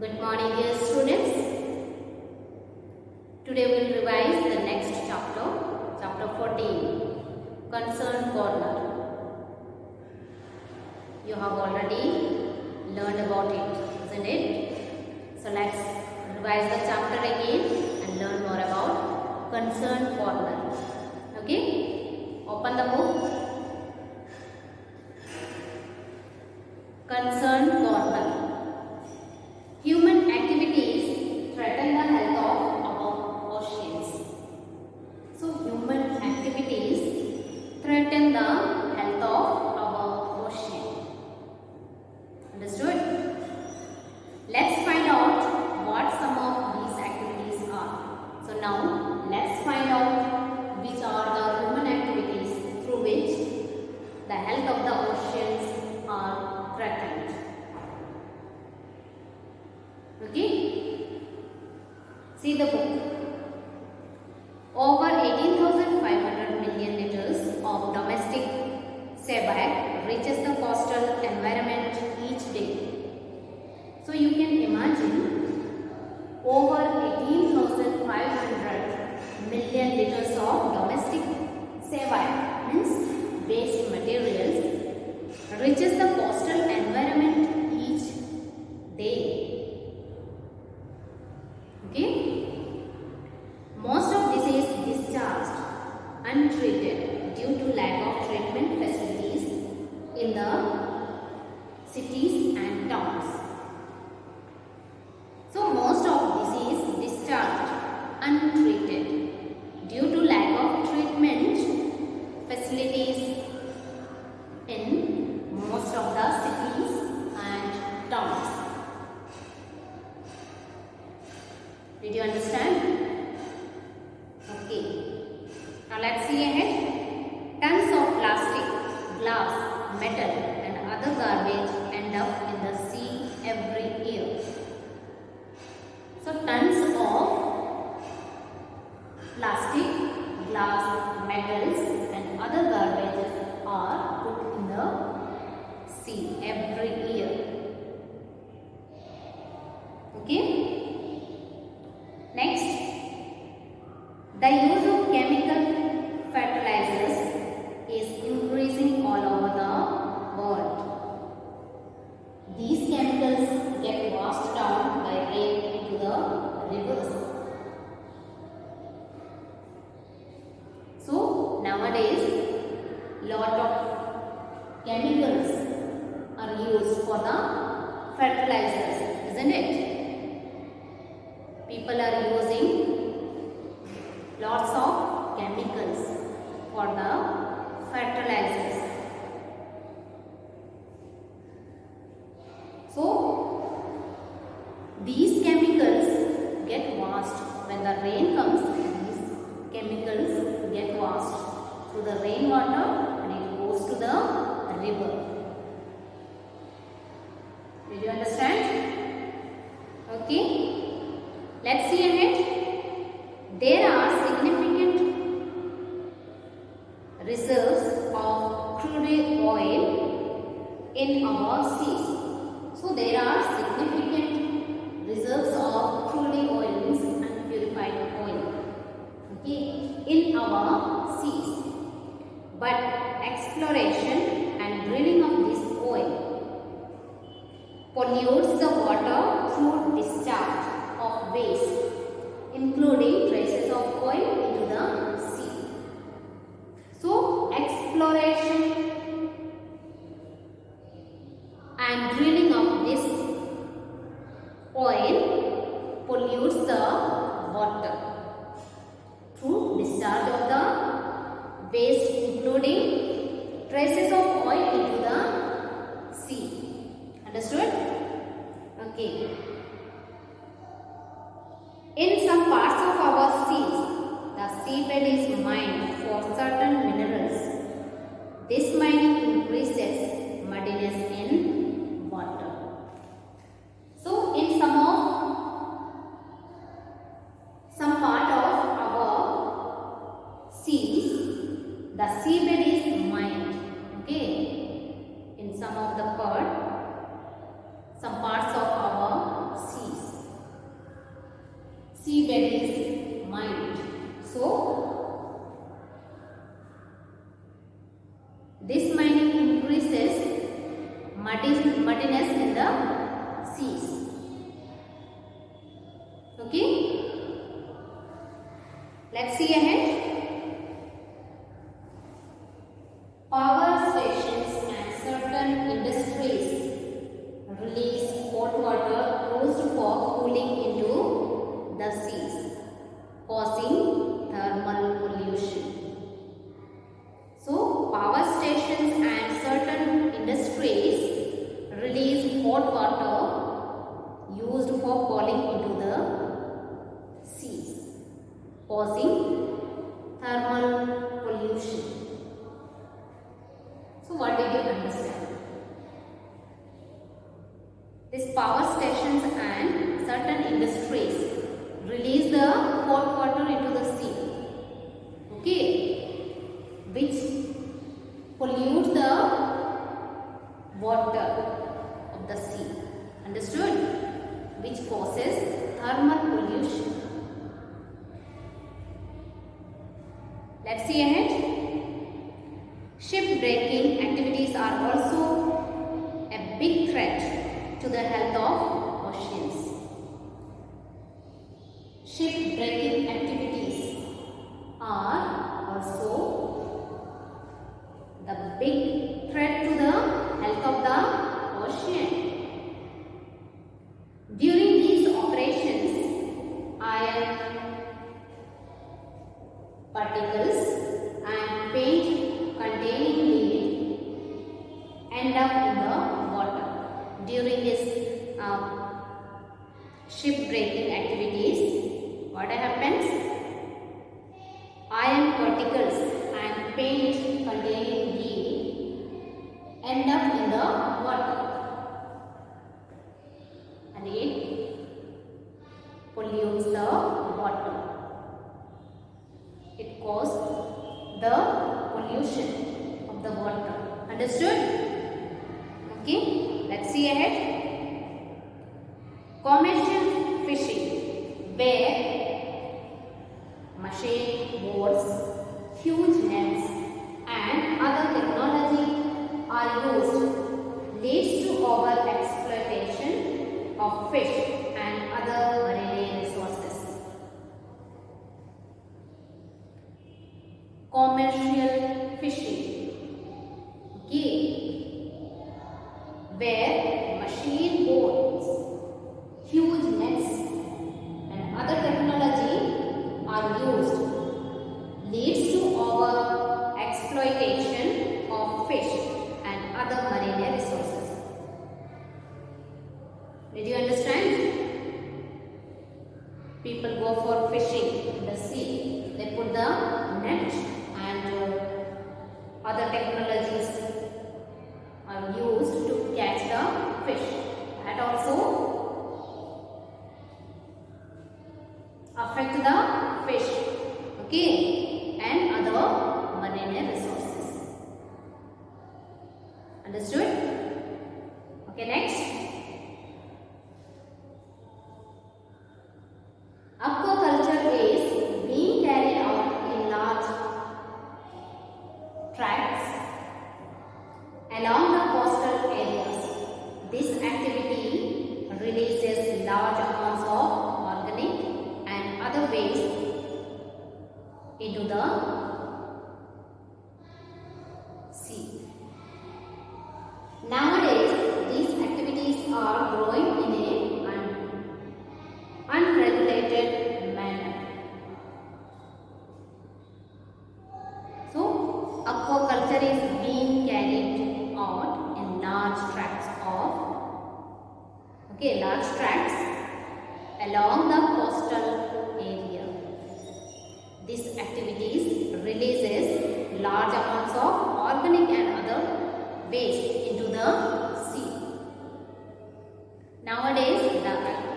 Good morning, dear students. Today we will revise the next chapter, chapter 14, Concern Corner. You have already learned about it, isn't it? So let's revise the chapter again and learn more about Concern Corner. Okay? Open the book. Concern Corner. Human activities threaten the health of our oceans. So, human activities threaten the health of our ocean. Understood? Let's find out what some of these activities are. So, now let's find out which are the human activities through which the health of the oceans are threatened. Okay? See the book. Over 18,500 million liters of domestic seawater reaches the coastal environment each day. So you can imagine over 18,500 million liters of domestic seawater, means waste materials, reaches the coastal environment each day. Okay? Most of this is discharged untreated due to lack of treatment facilities in the cities and towns. So most of this is discharged untreated due to lack of treatment facilities in most of the cities and towns. Did you understand? Okay. Now let's see ahead. Tons of plastic, glass, metal and other garbage end up in the sea every year. So tons of plastic, glass, metals and other garbages are put in the sea every year. Okay? Next, the use of chemical fertilizers is increasing all over the world. These chemicals get washed down by rain into the rivers. So, nowadays, lot of chemicals are used for the fertilizers, isn't it? People are using lots of chemicals for the fertilizers. So, these chemicals get washed when the rain comes. These chemicals get washed through the rainwater and it goes to the river. Did you understand? Okay. Let's see ahead. There are significant reserves of crude oil in our seas. So there are significant reserves of crude oil, means unpurified oil, okay, in our seas. But exploration and drilling of this oil pollutes the water through discharge of waste, including traces of oil into the sea. So, exploration and drilling of this oil pollutes the water through discharge of the waste, including traces of oil into the sea. Understood? Okay. In some parts of our seas, the seabed is mined for certain minerals. This mining increases muddiness in water. So, in some part of our seas, the seabed is mined. Okay, in some parts of our seas. reduces muddiness in the seas. Okay, let's see ahead. Power stations and certain industries release hot water used for cooling into the seas, causing thermal pollution. So, power stations and certain industries release hot water used for cooling into the seas, causing thermal pollution. So, what did you understand? These power stations and certain industries release the hot water into the sea, okay, which pollute the water of the sea. Understood? Which causes thermal pollution. Let's see ahead. Shipbreaking activities are also a big threat to the health of oceans. Shipbreaking activities are also the big threat to the health of the ocean. During these operations, iron particles and paint containing lead end up in the water. During this shipbreaking activities, what happens? Iron particles and paint containing lead end up in the water, and it pollutes the water. It causes the pollution of the water. Understood? Okay, let's see ahead. Commercial fishing, where machine boats, huge nets and other technology are used, leads to over exploitation of fish and other marine resources. Commercial fishing, okay, where machine boats, huge nets and other technology are used, leads to over exploitation of fish and other marine resources. Did you understand? People go for fishing in the sea. They put the net and other technologies are used to catch the fish. That also affect the fish, okay, and other marine resources. Understood? Okay, next. Aquaculture is being carried out in large tracts along the coastal areas. This activity releases large amounts of organic and other waste into the sea. Nowadays, these activities are growing in an unregulated manner. So, aquaculture is being carried out in large tracts along the coastal area. This activities releases large amounts of organic and other waste into the sea. Nowadays,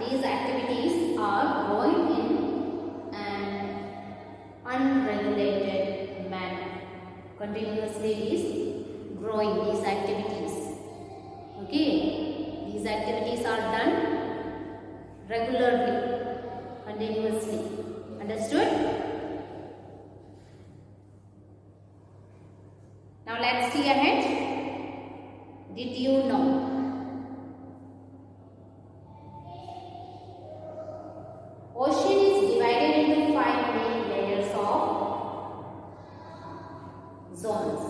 these activities are growing in an unregulated manner. Continuously it is growing, these activities. Okay, these activities are done regularly, continuously. Understood? Now let's see ahead. Did you know? Ocean is divided into 5 main layers of zones.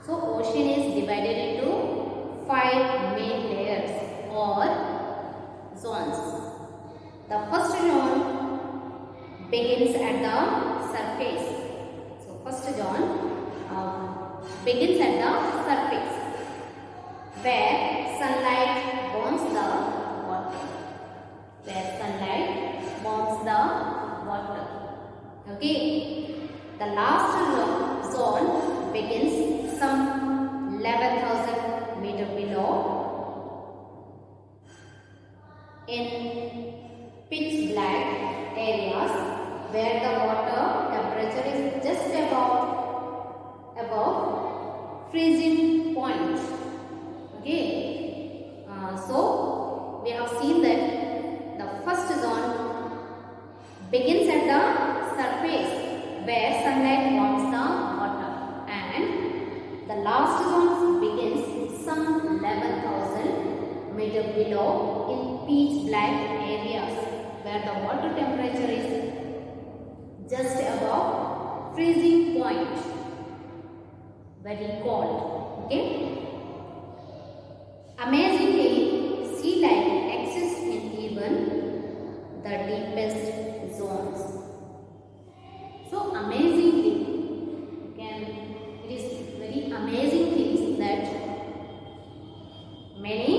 So ocean is divided into 5 main layers or zones. The first zone begins at the surface. So first zone begins at the surface where sunlight warms the water. Where sunlight warms the water. Okay. The last zone begins some 11,000 meters below in pitch black areas where the water temperature is just above freezing point. Okay. So we have seen that the first zone begins at the surface where sunlight warms the water, and the last zone begins some 11,000 meters below in pitch black areas where the water temperature is just above freezing point, very cold. Okay. Amazingly, sea life exists in even the deepest zones. So amazingly, it is very amazing things that many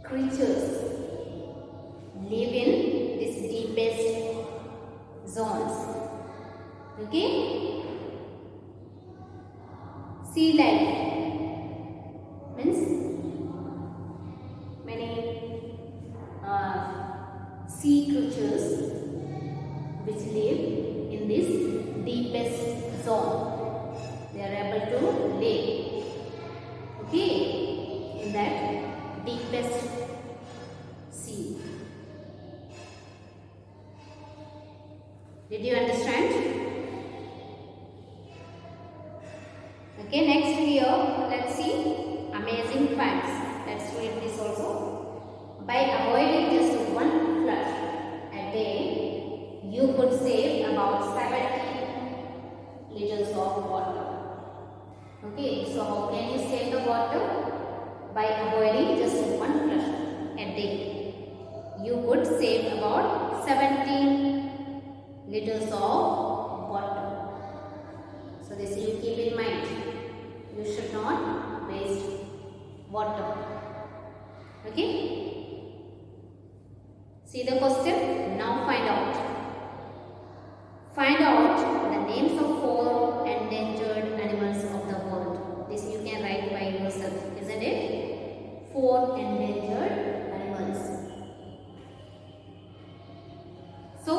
creatures live in this deepest zones. Okay? Sea life means many sea creatures which live in this deepest zone. They are able to live, okay, in that deepest sea. Did you understand? Okay, next here, let's see amazing facts. Let's read this also. By avoiding just one flush a day, you could save about 70 liters of water. Okay, so how can you save the water? By avoiding just one flush a day, you could save about 17 liters of water. So this you keep in mind. You should not waste water. Okay? See the question? Now find out. Find out the names of 4 endangered animals of the world. This you can write by yourself, isn't it? 4 endangered animals. So,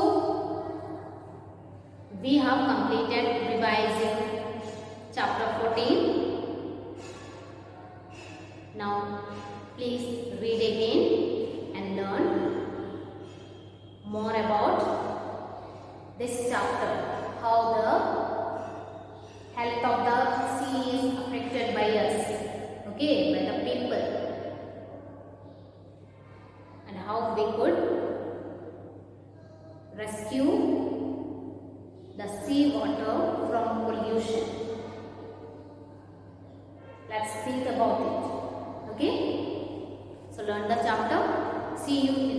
we have completed revising chapter 14. Now, please read again and learn more about this chapter. How the health of the sea is affected by us, okay, by the people, and how we could rescue the sea water from pollution. Let's think about it. Okay? So learn the chapter. See you in